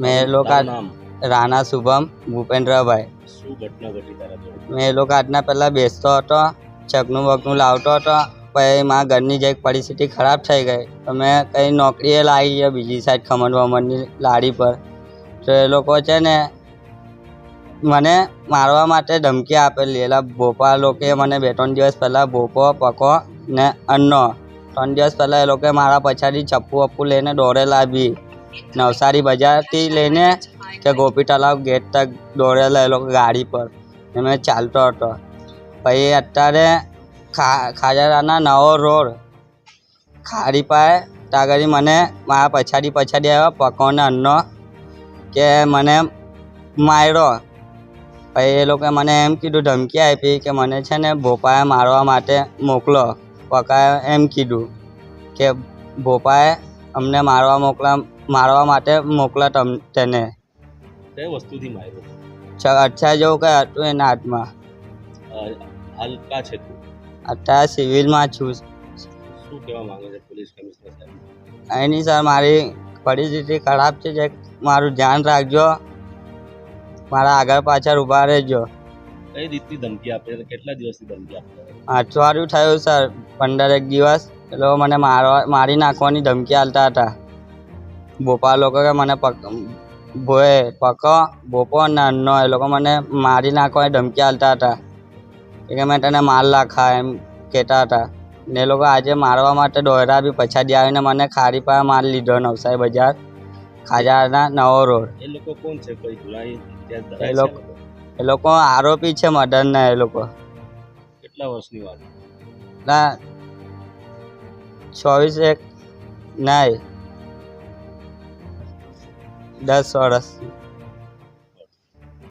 મેં એ લોકો નામ રાણા શુભમ ભૂપેન્દ્રભાઈ. શું ઘટના ઘટી તારા જોડે? મેં એ લોકો આજના પહેલાં બેસતો હતો, ચકનું બકનું લાવતો હતો. પછી મારા ઘરની જે પરિસ્થિતિ ખરાબ થઈ ગઈ તો મેં કંઈ નોકરીએ લાવી ગયો બીજી સાઈડ ખમણ વમણની લારી પર. તો એ લોકો છે ને મને મારવા માટે ધમકી આપેલી. એટલે ભોપા લોકોએ મને 2-3 દિવસ પહેલાં ભોપો પકો ને અન્નો 3 દિવસ પહેલાં એ લોકોએ મારા પછાડી ચપ્પુ વપ્પુ લઈને દોડેલા બી. નવસારી બજારથી લઈને કે ગોપી તલાવ ગેટ તક દોડેલા એ લોકો ગાડી પર ને મેં ચાલતો હતો. પછી અત્યારે ખાજરાના નવો રોડ ખાડી પાસે ત્યાં આગળ મને મારા પછાડી આવ્યો પકોને અન્નો કે મને માર્યો. પછી એ લોકોએ મને એમ કીધું, ધમકી આપી કે મને છે ને ભોપાએ મારવા માટે મોકલો. પકાએ એમ કીધું કે ભોપાએ અમને મારવા માટે મોકલા તેને. કઈ વસ્તુથી માર્યો? અચ્છા જેવું કંઈ હતું એના હાથમાં. હાલ કા છે તું? અત્યારે સિવિલમાં છું. શું કહેવા માંગે છે પોલીસ કમિશનર સાહેબ? અહીં નહીં સર, મારી પરિસ્થિતિ ખરાબ છે. જે મારું ધ્યાન રાખજો, મારા આગળ પાછળ ઊભા રહેજો. કઈ રીતની ધમકી આપે છે? કેટલા દિવસથી ધમકી આપતા? અઠવાડિયું થયું સર, 15 દિવસ. એ લોકો મને મારી નાખવાની ધમકી આપતા હતા. ભોપા લોકો કે મને પકો ભોપો અને અન્નો એ લોકો મને મારી નાખવાની ધમકી આપતા હતા કે મેં તને માર નાખા એમ કહેતા હતા. ને એ લોકો આજે મારવા માટે દોડ્યા બી પછાડી આવીને મને ખારી પાસે માર લીધો. નવસારી બજાર ખાજાના નવો રોડ. એ લોકો કોણ છે? કોઈ ગુનાહિત ઇતિહાસ એ ધરાવે લોકો છે? એ લોકો આરોપી છે મર્ડરના. એ લોકો કેટલા વર્ષની વાત? ના 24 નહીં 10 વર્ષ.